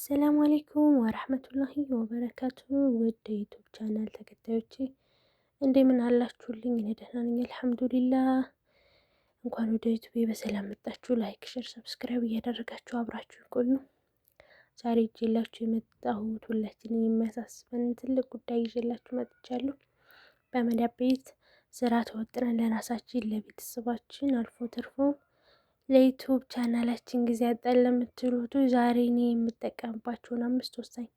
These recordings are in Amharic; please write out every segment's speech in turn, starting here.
አሰላሙ አሌይኩም ወረህመቱላሂ ወበረካቱ። ውድ ዩቱብ ቻናል ተከታዮቼ እንደምን አላችሁልኝ? እኔ ደህና ነኝ አልሐምዱሊላህ። እንኳን ወደ ዩቱቤ በሰላም መጣችሁ። ላይክ፣ ሼር፣ ሰብስክራይብ እያደረጋችሁ አብራችሁ ይቆዩ። ዛሬ ይዤላችሁ የመጣሁት ሁላችንን የሚያሳስበን ትልቅ ጉዳይ ይዤላችሁ መጥቻለሁ። በመዳብ ቤት ስራ ተወጥረን ለራሳችን ለቤተሰባችን አልፎ ተርፎ ለዩቱብ ቻናላችን ጊዜ አጣን ለምትሉት ዛሬ እኔ የምጠቀምባቸውን 5 ወሳኝ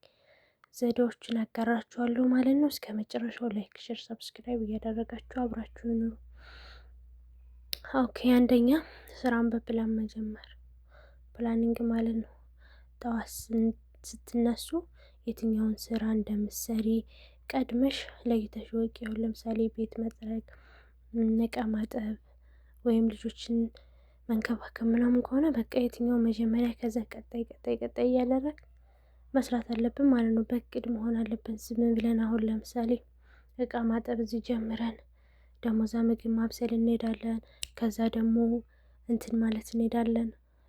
ዘዴዎችን አጋራችኋለሁ ማለት ነው። እስከ መጨረሻው ላይክ፣ ሼር፣ ሰብስክራይብ እያደረጋችሁ አብራችሁ ነው። ኦኬ፣ አንደኛ ስራን በፕላን መጀመር፣ ፕላኒንግ ማለት ነው። ጠዋት ስትነሱ የትኛውን ስራ እንደምትሰሪ ቀድመሽ ለይተሽ ወቂ። አሁን ለምሳሌ ቤት መጥረግ፣ እቃ ማጠብ ወይም ልጆችን መንከባከብ ምናምን ከሆነ በቃ የትኛው መጀመሪያ ከዛ ቀጣይ እያደረግ መስራት አለብን ማለት ነው። በእቅድ መሆን አለብን። ዝም ብለን አሁን ለምሳሌ እቃ ማጠብ እዚህ ጀምረን ደግሞ እዛ ምግብ ማብሰል እንሄዳለን። ከዛ ደግሞ እንትን ማለት እንሄዳለን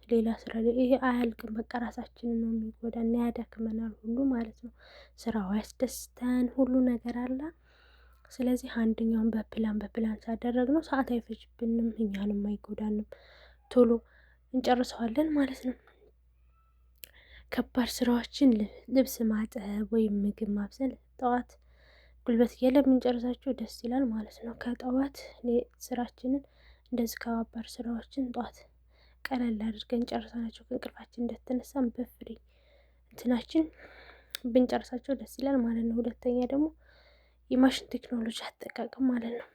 ሌላ ስራ ይሄ አያልቅም። በቃ ራሳችንን ነው የሚጎዳና ያደክመናል ሁሉ ማለት ነው። ስራው ያስደስተን ሁሉ ነገር አለ። ስለዚህ አንደኛውን በፕላን ሳደረግነው ሰዓት አይፈጅብንም፣ እኛንም አይጎዳንም፣ ቶሎ እንጨርሰዋለን ማለት ነው። ከባድ ስራዎችን ልብስ ማጠብ ወይም ምግብ ማብሰል ጠዋት ጉልበት እያለ የምንጨርሳቸው ደስ ይላል ማለት ነው። ከጠዋት ስራችንን እንደዚህ ከባባድ ስራዎችን ጠዋት ቀለል አድርገን ጨርሰናቸው ከእንቅልፋችን እንደተነሳን በፍሬ እንትናችን ብንጨርሳቸው ደስ ይላል ማለት ነው። ሁለተኛ ደግሞ የማሽን ቴክኖሎጂ አጠቃቀም ማለት ነው።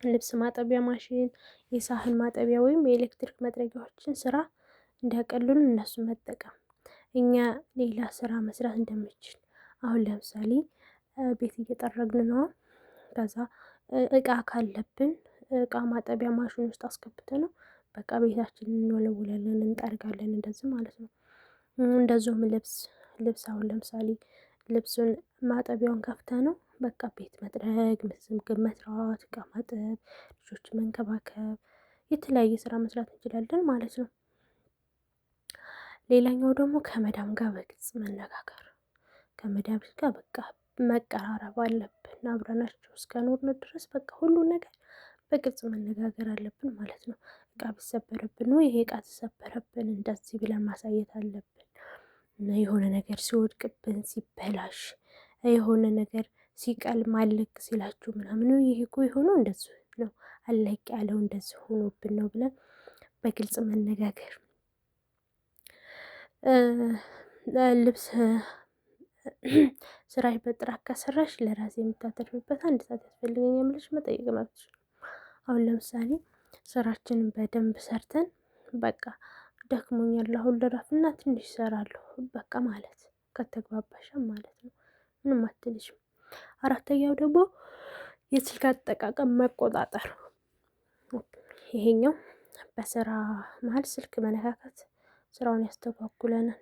ልብስ ማጠቢያ ማሽን፣ የሳህን ማጠቢያ ወይም የኤሌክትሪክ መጥረጊያዎችን ስራ እንዲያቀሉን እነሱን መጠቀም እኛ ሌላ ስራ መስራት እንደምንችል። አሁን ለምሳሌ ቤት እየጠረግን ነው። ከዛ እቃ ካለብን እቃ ማጠቢያ ማሽን ውስጥ አስገብተን ነው በቃ ቤታችንን እንወለውላለን፣ እንጠርጋለን፣ እንደዚህ ማለት ነው። እንደዚሁም ልብስ አሁን ለምሳሌ ልብሱን ማጠቢያውን ከፍተ ነው በቃ ቤት መጥረግ፣ ምግብ መስራት፣ እቃ ማጠብ፣ ልጆች መንከባከብ፣ የተለያየ ስራ መስራት እንችላለን ማለት ነው። ሌላኛው ደግሞ ከመዳም ጋር በግልጽ መነጋገር። ከመዳም ጋር በቃ መቀራረብ አለብን። አብረናቸው እስከኖርን ድረስ በቃ ሁሉ ነገር በግልጽ መነጋገር አለብን ማለት ነው። እቃ ቢሰበርብን ወይ ይሄ እቃ ተሰበረብን እንደዚህ ብለን ማሳየት አለብን። የሆነ ነገር ሲወድቅብን፣ ሲበላሽ፣ የሆነ ነገር ሲቀል ማለቅ ሲላችሁ ምናምን ይሄ እኮ የሆነው እንደዚህ ነው፣ አለቅ ያለው እንደዚህ ሆኖብን ነው ብለን በግልጽ መነጋገር። ልብስ ስራሽ በጥራት ከሰራሽ ለራሴ የምታተርፍበት 1 ሰዓት ያስፈልገኛል ብለሽ መጠየቅ መብትሽ ነው። አሁን ለምሳሌ ስራችንን በደንብ ሰርተን በቃ ደክሞኛል አሁን ልረፍና ትንሽ እሰራለሁ በቃ ማለት ከተግባባሻም ማለት ነው። ምንም አትልሽም። አራተኛው ደግሞ የስልክ አጠቃቀም መቆጣጠር። ይሄኛው በስራ መሀል ስልክ መነካካት ስራውን ያስተጓጉለናል።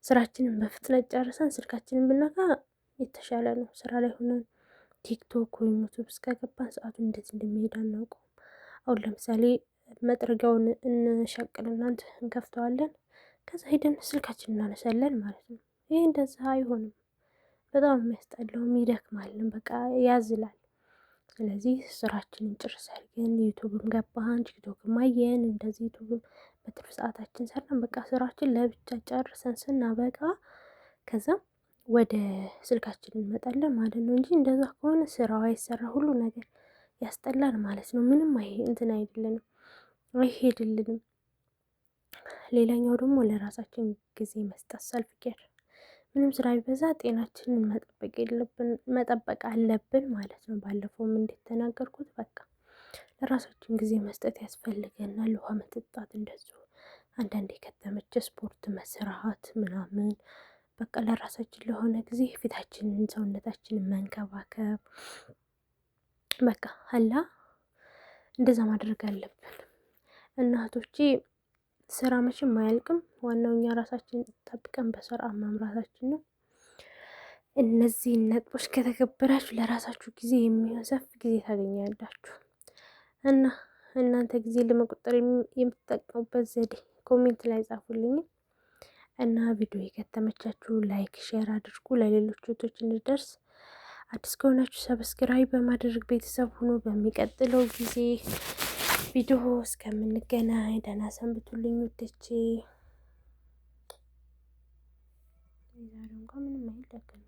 ስራችንን በፍጥነት ጨርሰን ስልካችንን ብነካ የተሻለ ነው። ስራ ላይ ሆነን ቲክቶክ ወይም ዩቱብ እስከገባን ሰዓቱ እንዴት እንደሚሄድ አናውቀውም። አሁን ለምሳሌ መጥረጊያውን እንሸቅልና እንከፍተዋለን፣ ከዛ ሄደን ስልካችንን እናነሳለን ማለት ነው። ይሄ እንደዛ አይሆንም። በጣም የሚያስጠላውም ይደክማልን፣ በቃ ያዝላል። ስለዚህ ስራችንን ጭርስ አድርገን ዩቱብም ገባን ቲክቶክም አየን እንደዚህ ዩቱብም በትርፍ ሰዓታችን ሰራን በቃ ስራችን ለብቻ ጨርሰን ስናበቃ ከዛ ወደ ስልካችን እንመጣለን ማለት ነው። እንጂ እንደዛ ከሆነ ስራው አይሰራ ሁሉ ነገር ያስጠላል ማለት ነው። ምንም እንትን አይደለንም፣ አይሄድልንም። ሌላኛው ደግሞ ለራሳችን ጊዜ መስጠት ሰልፍ ኬር። ምንም ስራ ቢበዛ ጤናችንን መጠበቅ አለብን ማለት ነው። ባለፈውም እንደተናገርኩት በቃ ለራሳችን ጊዜ መስጠት ያስፈልገናል። ውሃ መጠጣት እንደዚሁ፣ አንዳንዴ ከተመቸ ስፖርት መስራት ምናምን በቃ ለራሳችን ለሆነ ጊዜ ፊታችንን ሰውነታችንን መንከባከብ በቃ አላ እንደዛ ማድረግ አለብን። እናቶቼ ስራ መቼም አያልቅም። ዋናው እኛ ራሳችን ጠብቀን በስራ መምራታችን ነው። እነዚህን ነጥቦች ከተገበራችሁ ለራሳችሁ ጊዜ የሚሆን ሰፊ ጊዜ ታገኛላችሁ። እና እናንተ ጊዜ ለመቆጠር የምትጠቀሙበት ዘዴ ኮሜንት ላይ ጻፉልኝ። እና ቪዲዮ ከተመቻችሁ ላይክ ሼር አድርጉ ለሌሎች እህቶች እንዲደርስ። አዲስ ከሆናችሁ ሰብስክራይብ በማድረግ ቤተሰብ ሁኑ። በሚቀጥለው ጊዜ ቪዲዮ እስከምንገናኝ ደህና ሰንብቱልኝ ውዶቼ። ዛሬ እንኳን ምንም አይደለም።